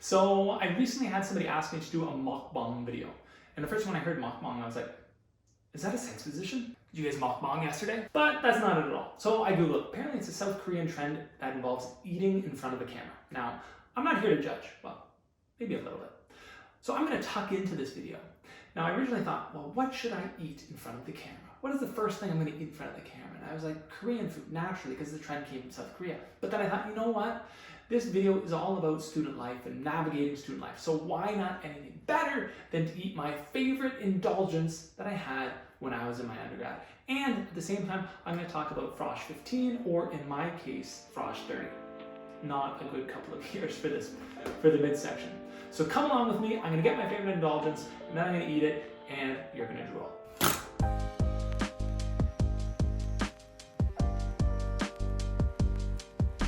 So I recently had somebody ask me to do a mukbang video. And the first when I heard mukbang, I was like, is that a sex position? Did you guys mukbang yesterday? But that's not it at all. So I Googled it. Apparently it's a South Korean trend that involves eating in front of the camera. Now, I'm not here to judge. Well, maybe a little bit. So I'm going to tuck into this video. Now, I originally thought, well, what should I eat in front of the camera? What is the first thing I'm going to eat in front of the camera? And I was like, Korean food, naturally, because the trend came from South Korea. But then I thought, you know what? This video is all about student life and navigating student life. So why not anything better than to eat my favorite indulgence that I had when I was in my undergrad? And at the same time, I'm going to talk about Frosh 15, or in my case, Frosh 30. Not a good couple of years for the midsection. So come along with me. I'm going to get my favorite indulgence, and then I'm going to eat it, and you're going to drool.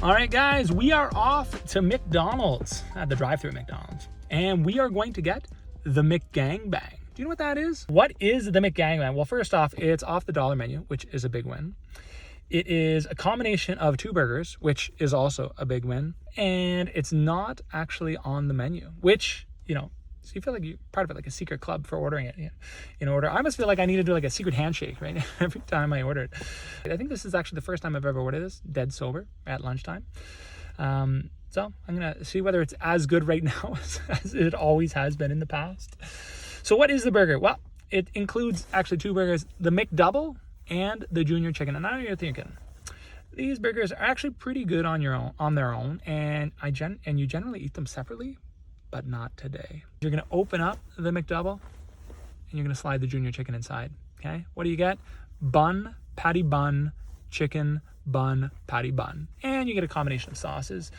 All right, guys, we are off to McDonald's, at the drive-thru McDonald's, and we are going to get the McGangbang. Do you know what that is? What is the McGangbang? Well, first off, it's off the dollar menu, which is a big win. It is a combination of 2 burgers, which is also a big win, and it's not actually on the menu, which, you know, so you feel like you're part of it, like a secret club for ordering it in order. I almost feel like I need to do like a secret handshake, right? Every time I order it. I think this is actually the first time I've ever ordered this, dead sober, at lunchtime. So I'm going to see whether it's as good right now as it always has been in the past. So what is the burger? Well, it includes actually 2 burgers, the McDouble and the Junior Chicken. And I know you're thinking, these burgers are actually pretty good on their own, and you generally eat them separately, but not today. You're gonna open up the McDouble and you're gonna slide the Junior Chicken inside, okay? What do you get? Bun, patty bun, chicken, bun, patty bun. And you get a combination of sauces.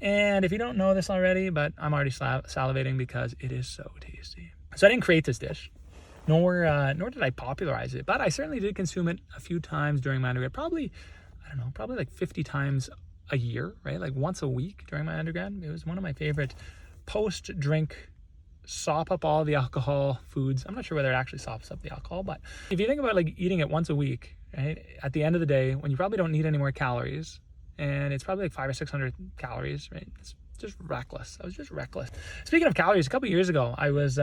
And if you don't know this already, but I'm already salivating because it is so tasty. So I didn't create this dish, nor did I popularize it, but I certainly did consume it a few times during my undergrad. Probably like 50 times a year, right? Like once a week during my undergrad. It was one of my favorite post-drink, sop up all the alcohol foods. I'm not sure whether it actually sops up the alcohol, but if you think about like eating it once a week, right, at the end of the day, when you probably don't need any more calories, and it's probably like 500 or 600 calories, right? It's just reckless. I was just reckless. Speaking of calories, a couple of years ago, I was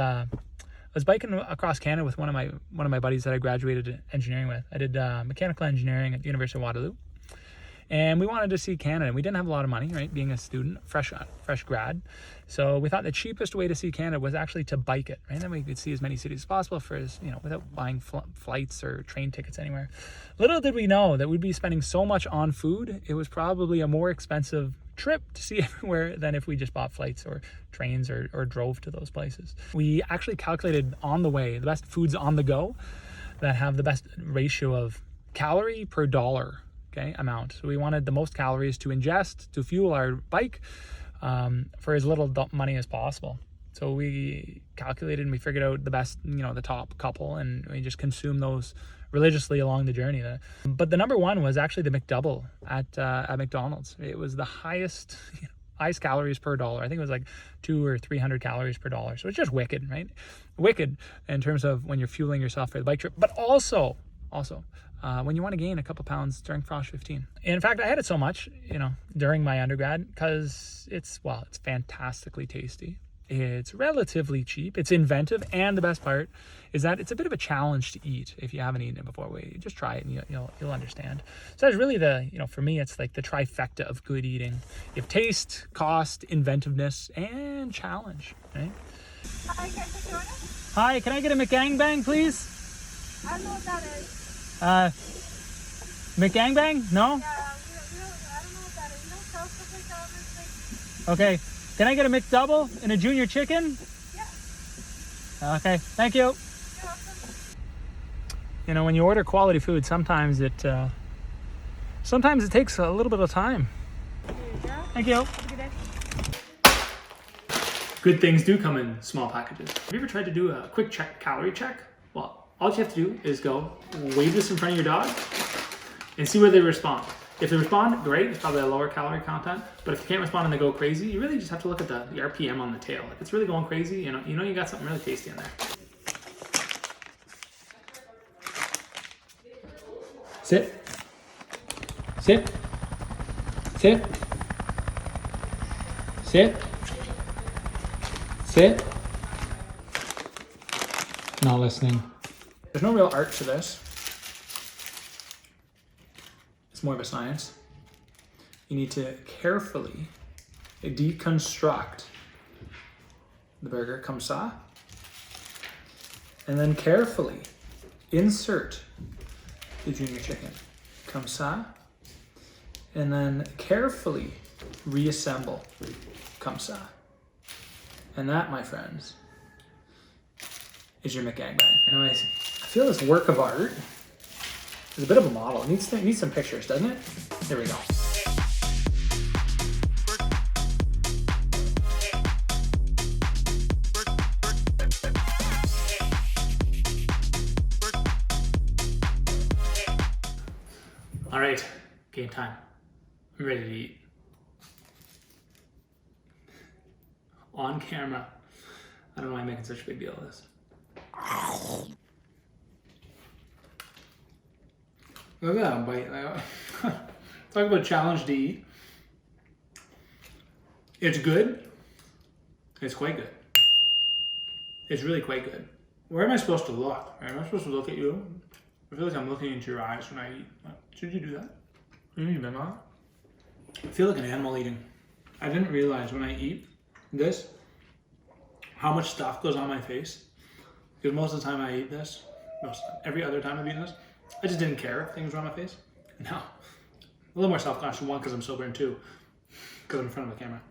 biking across Canada with one of my buddies that I graduated engineering with. I did mechanical engineering at the University of Waterloo. And we wanted to see Canada, and we didn't have a lot of money, right? Being a student, fresh grad. So we thought the cheapest way to see Canada was actually to bike it, right? Then we could see as many cities as possible without buying flights or train tickets anywhere. Little did we know that we'd be spending so much on food. It was probably a more expensive trip to see everywhere than if we just bought flights or trains or drove to those places. We actually calculated on the way the best foods on the go that have the best ratio of calorie per dollar, okay, amount. So we wanted the most calories to ingest to fuel our bike for as little money as possible. So we calculated and we figured out the best, the top couple, and we just consumed those religiously along the journey. But the number one was actually the McDouble at McDonald's. It was the highest calories per dollar. I think it was like 200 or 300 calories per dollar. So it's just wicked, right? Wicked in terms of when you're fueling yourself for the bike trip, but also when you want to gain a couple pounds during Frosh 15. In fact, I had it so much, during my undergrad, because it's fantastically tasty. It's relatively cheap. It's inventive, and the best part is that it's a bit of a challenge to eat if you haven't eaten it before. Just try it, and you'll understand. So that's really for me, it's like the trifecta of good eating. You have taste, cost, inventiveness, and challenge. Right? Hi, can I take your order? Hi, can I get a McGangbang, please? I don't know what that is. McGangbang? No? Yeah, I don't know what that is. You don't sell stuff like that on this thing? Okay. Can I get a McDouble and a Junior Chicken? Yeah. Okay. Thank you. You're welcome. When you order quality food, sometimes it takes a little bit of time. Here you go. Thank you. Have a good day. Good things do come in small packages. Have you ever tried to do a quick calorie check? Well, all you have to do is go wave this in front of your dog and see where they respond. If they respond, great, it's probably a lower calorie content. But if you can't respond and they go crazy, you really just have to look at the RPM on the tail. If it's really going crazy, you got something really tasty in there. Sit. Sit. Sit. Sit. Sit. Not listening. There's no real art to this. It's more of a science. You need to carefully deconstruct the burger, comme ça, and then carefully insert the junior chicken, comme ça, and then carefully reassemble, comme ça. And that, my friends, is your McGangbang. You know, I feel this work of art is a bit of a model. It needs some pictures, doesn't it? There we go. All right, game time. I'm ready to eat. On camera. I don't know why I'm making such a big deal of this. Look at that bite. Talk about a challenge to eat. It's good. It's quite good. It's really quite good. Where am I supposed to look? Am I supposed to look at you? I feel like I'm looking into your eyes when I eat. Should you do that? You been on? I feel like an animal eating. I didn't realize when I eat this how much stuff goes on my face. Because most of the time I eat this, every other time I've eaten this, I just didn't care if things were on my face. Now, a little more self-conscious, one, because I'm sober, and two, because I'm in front of the camera.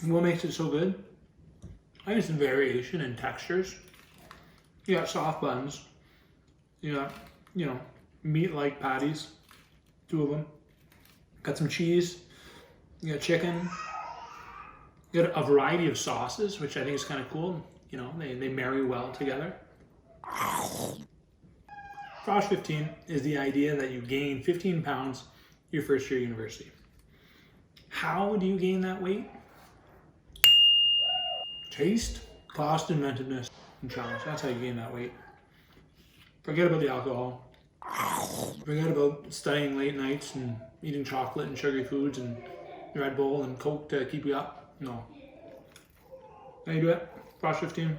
What makes it so good? I think it's variation in textures. You got soft buns. You got, meat-like patties, 2 of them. Got some cheese. You got chicken. You got a variety of sauces, which I think is kind of cool. They marry well together. Frosh 15 is the idea that you gain 15 pounds your first year of university. How do you gain that weight? Taste, cost, inventiveness, and challenge. That's how you gain that weight. Forget about the alcohol. Forget about studying late nights and eating chocolate and sugary foods and Red Bull and Coke to keep you up. No. How you do it? Frosh 15.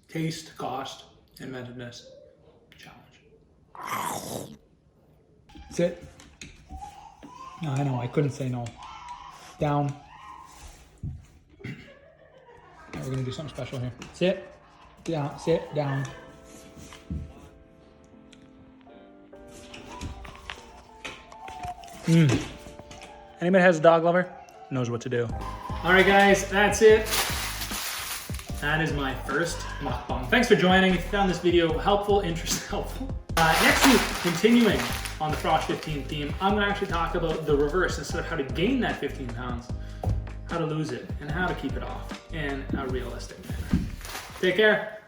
Taste, cost, inventiveness, challenge. Sit. No, I know, I couldn't say no. Down. Now we're gonna do something special here. Sit. Down. Sit. Down. Anybody has a dog lover knows what to do. All right, guys, that's it. That is my first mukbang. Thanks for joining. If you found this video helpful, interesting, next week, continuing on the Frosh 15 theme, I'm gonna actually talk about the reverse. Instead of how to gain that 15 pounds, how to lose it and how to keep it off in a realistic manner. Take care.